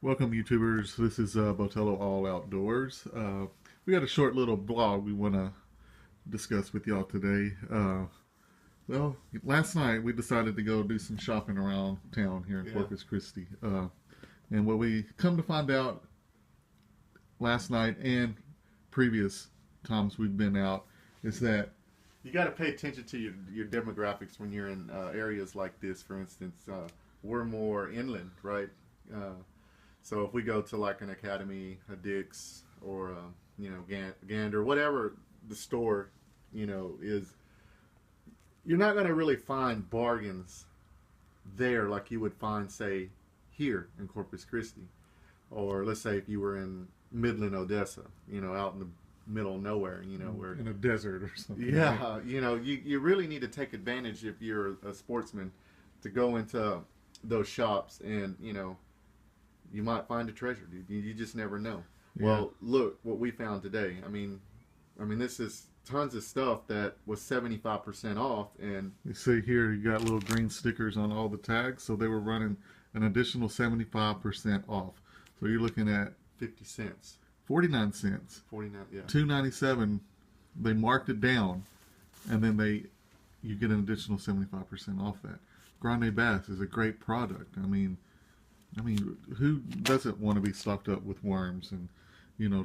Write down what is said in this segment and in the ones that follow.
Welcome, YouTubers. This is Botello All Outdoors. We got a short little blog we want to discuss with y'all today. Well, last night we decided to go do some shopping around town here in Yeah. Corpus Christi. And what we come to find out last night and previous times we've been out is that You got to pay attention to your demographics when you're in areas like this. For instance, we're more inland, right? Uh, so if we go to like an Academy, a Dick's, or Gander, whatever the store, is, you're not going to really find bargains there like you would find, say, here in Corpus Christi, or let's say if you were in Midland, Odessa, out in the middle of nowhere, where in a desert or something. yeah, you really need to take advantage if you're a sportsman to go into those shops and, you might find a treasure, dude. You just never know. Yeah. Well, look what we found today. This is tons of stuff that was 75% off, and You see here, you got little green stickers on all the tags, so they were running an additional 75% off. So you're looking at 50 cents, 49 cents. 49, yeah. $2.97. They marked it down, and then you get an additional 75% off that. Grande Bass is a great product. I mean, who doesn't want to be stocked up with worms and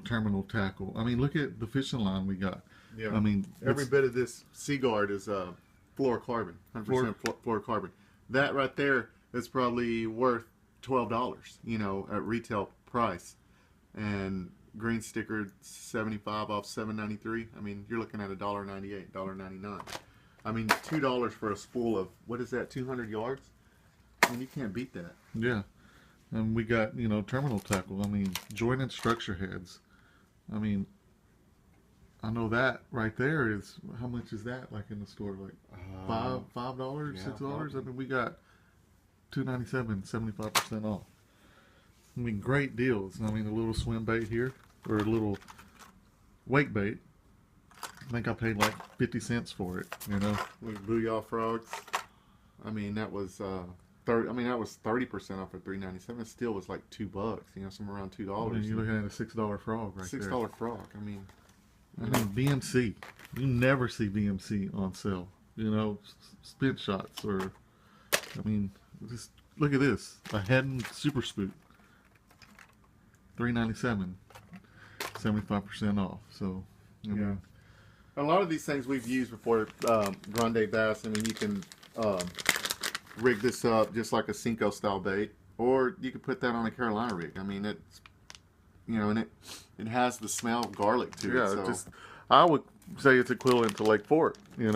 terminal tackle? I mean, look at the fishing line we got. Yeah. I mean, Every bit of this Seaguard is fluorocarbon, 100% fluorocarbon. That right there is probably worth $12, at retail price. And green sticker 75 off 7.93. I mean, you're looking at $1.98, $1.99. I mean, $2 for a spool of, what is that, 200 yards? I mean, you can't beat that. yeah. And we got terminal tackle. I mean, jointed structure heads. I mean, I know that right there is, how much is that like in the store? Like $5, yeah, $6? I probably. mean, we got $2.97, 75% off. I mean, great deals. I mean, a little swim bait here, or a little wake bait. I think I paid like 50 cents for it, With Booyah frogs. I mean, that was 30% off at $3.97. It still was like $2, somewhere around $2. I mean, you're looking at a $6 frog right there. $6 frog. I mean, BMC. You never see BMC on sale. Spin shots or, just look at this. A Heddon Super Spook. $3.97. 75% off. So, I mean, a lot of these things we've used before. Grande Bass. I mean, you can rig this up just like a Cinco style bait, or you could put that on a Carolina rig. I mean, it's and it has the smell of garlic to it. So. I would say it's equivalent to Lake Fork, and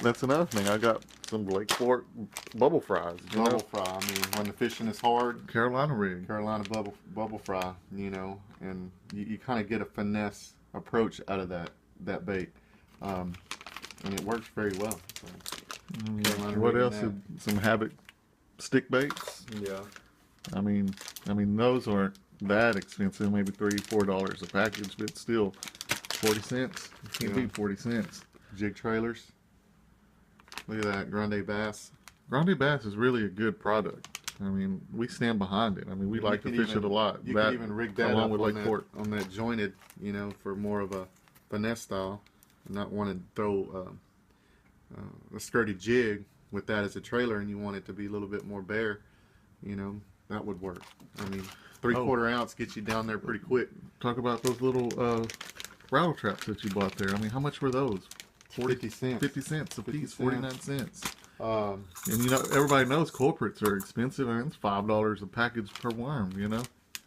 that's another thing. I got some Lake Fork bubble fries. Bubble fry. I mean, when the fishing is hard, Carolina rig. Carolina bubble fry. And you kind of get a finesse approach out of that bait, and it works very well. So, What else? Some Habit stick baits. yeah. I mean, those aren't that expensive. Maybe $3-4 a package, but still, 40 cents. You can't beat 40 cents. Jig trailers. Look at that, Grande Bass. Grande Bass is really a good product. I mean, we stand behind it. I mean, we like to fish it a lot. You can even rig that along up with Lake Fork. on that jointed, for more of a finesse style, and not want to throw a skirted jig with that as a trailer, and you want it to be a little bit more bare, that would work. I mean, 3/4 ounce gets you down there pretty quick. Talk about those little rattle traps that you bought there. I mean, how much were those? 50 cents. 50 cents a piece, 49 cents. Um, And everybody knows culprits are expensive. I mean, it's $5 a package per worm,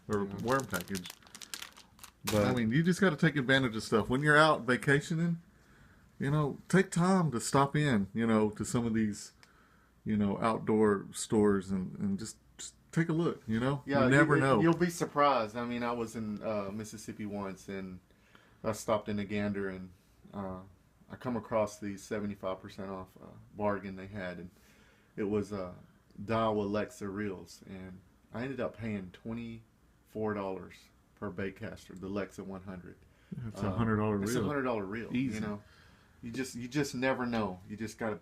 or worm package. But I mean, you just got to take advantage of stuff when you're out vacationing. Take time to stop in, to some of these, outdoor stores and just take a look. Yeah, you never know. You'll be surprised. I mean, I was in Mississippi once, and I stopped in a Gander, and I come across the 75% off bargain they had, and it was Daiwa Lexa reels, and I ended up paying $24 per bait caster, the Lexa 100. It's a $100 reel. It's a $100 reel. Easy. You just never know. You just gotta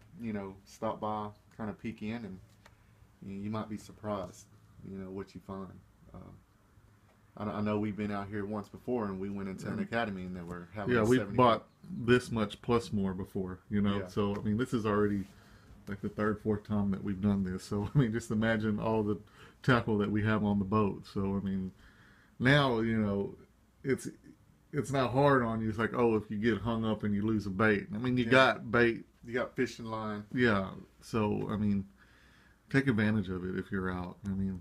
stop by, kind of peek in, and you might be surprised. What you find. I know we've been out here once before, and we went into an academy, and they were having. Yeah, we've bought this much plus more before, you know. Yeah. So I mean, this is already like the third, fourth time that we've done this. So I mean, just imagine all the tackle that we have on the boat. So I mean, now you know, it's not hard on you. It's like, oh, if you get hung up and you lose a bait. I mean, you got bait. You got fishing line. Yeah. So I mean, take advantage of it if you're out. I mean,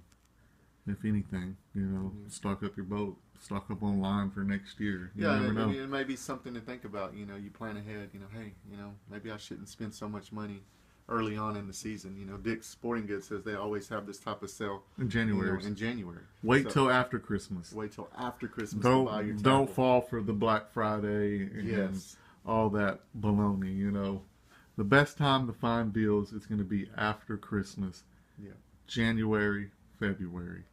if anything, you know, stock up your boat, stock up on line for next year. You never know. It may be something to think about. You know, you plan ahead. You know, hey, you know, maybe I shouldn't spend so much money early on in the season. You know, Dick's Sporting Goods says they always have this type of sale in January. You know, in January. Wait till after Christmas. Wait till after Christmas to buy your tackle. Don't fall for the Black Friday and all that baloney. You know, the best time to find deals is going to be after Christmas. Yeah. January, February.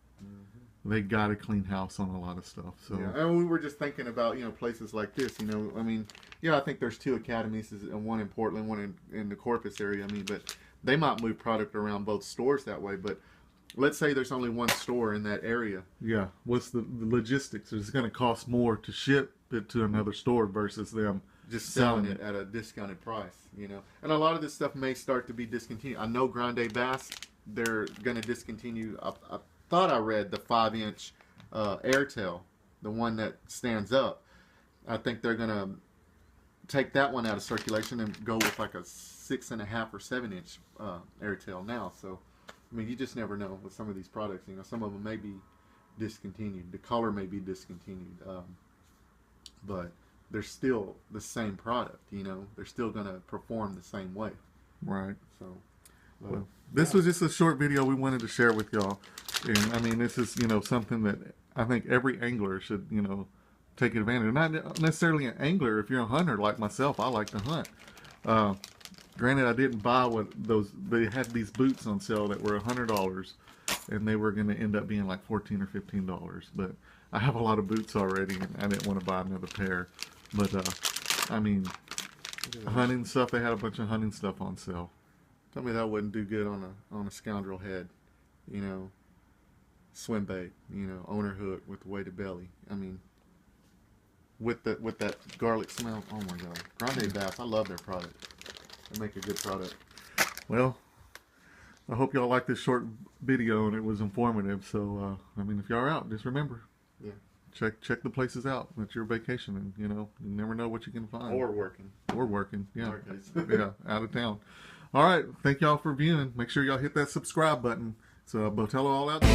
They got to clean house on a lot of stuff. So yeah, and we were just thinking about, you know, places like this. You know, I mean, yeah, I think there's 2 academies, one in Portland, one in the Corpus area. I mean, but they might move product around both stores that way. But let's say there's only one store in that area. Yeah, what's the logistics? It's going to cost more to ship it to another store versus them just selling it at a discounted price. You know, and a lot of this stuff may start to be discontinued. I know Grande Bass, they're going to discontinue. I thought I read the 5-inch Airtail, the one that stands up. I think they're going to take that one out of circulation and go with like a 6.5 or 7-inch Airtail now. So, I mean, you just never know with some of these products. You know, some of them may be discontinued. The color may be discontinued, but they're still the same product. You know, they're still going to perform the same way. Right. So, well, this was just a short video we wanted to share with y'all. And I mean, this is, you know, something that I think every angler should, you know, take advantage of. Not necessarily an angler. If you're a hunter like myself, I like to hunt. Granted, I didn't buy they had these boots on sale that were $100, and they were going to end up being like $14 or $15. But I have a lot of boots already, and I didn't want to buy another pair. But, I mean, hunting stuff, they had a bunch of hunting stuff on sale. Tell me that wouldn't do good on a scoundrel head, you know, swim bait, you know, owner hook with the weighted belly. I mean, with that garlic smell, oh my God. Grande Bass, I love their product. They make a good product. Well, I hope y'all liked this short video and it was informative. So, I mean, if y'all are out, just remember, check the places out that you're vacationing. You know, you never know what you can find. Or working. Yeah. Yeah, out of town. All right. Thank y'all for viewing. Make sure y'all hit that subscribe button. It's Botello All Outdoors.